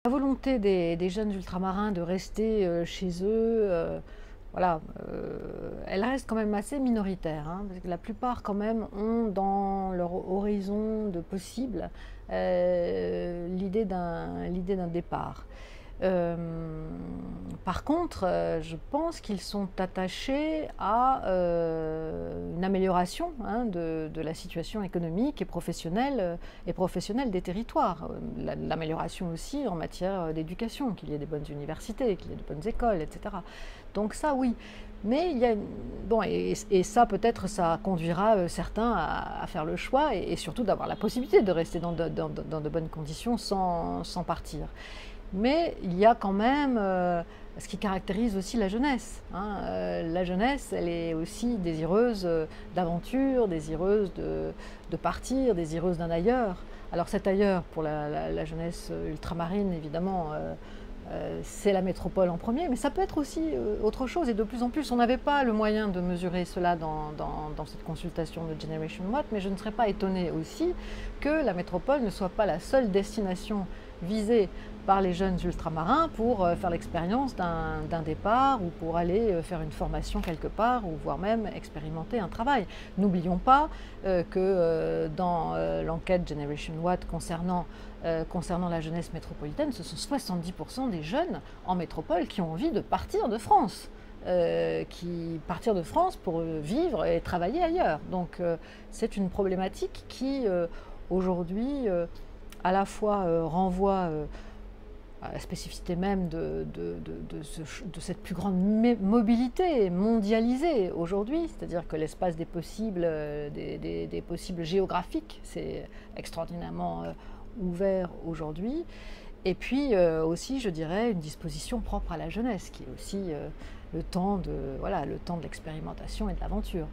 La volonté des jeunes ultramarins de rester chez eux, voilà, elle reste quand même assez minoritaire, hein, parce que la plupart quand même ont dans leur horizon de possible l'idée d'un départ. Par contre, je pense qu'ils sont attachés à une amélioration, hein, de la situation économique et professionnelle des territoires. L'amélioration aussi en matière d'éducation, qu'il y ait des bonnes universités, qu'il y ait de bonnes écoles, etc. Donc ça, oui. Mais il y a bon, et ça peut-être ça conduira certains à faire le choix et surtout d'avoir la possibilité de rester dans de bonnes conditions sans partir. Mais il y a quand même ce qui caractérise aussi la jeunesse, hein. La jeunesse, elle est aussi désireuse d'aventure, désireuse de partir, désireuse d'un ailleurs. Alors cet ailleurs, pour la jeunesse ultramarine, évidemment, c'est la métropole en premier, mais ça peut être aussi autre chose. Et de plus en plus, on n'avait pas le moyen de mesurer cela dans cette consultation de Generation Watt, mais je ne serais pas étonnée aussi que la métropole ne soit pas la seule destination visée par les jeunes ultramarins pour faire l'expérience d'un départ ou pour aller faire une formation quelque part ou voire même expérimenter un travail. N'oublions pas que dans l'enquête Generation Watt concernant la jeunesse métropolitaine, ce sont 70% des jeunes en métropole qui ont envie de partir de France. Qui partir de France pour vivre et travailler ailleurs. Donc c'est une problématique qui aujourd'hui à la fois renvoie à la spécificité même de cette plus grande mobilité mondialisée aujourd'hui, c'est-à-dire que l'espace des possibles, des possibles géographiques, c'est extraordinairement ouvert aujourd'hui. Et puis aussi, je dirais, une disposition propre à la jeunesse, qui est aussi le temps de l'expérimentation et de l'aventure.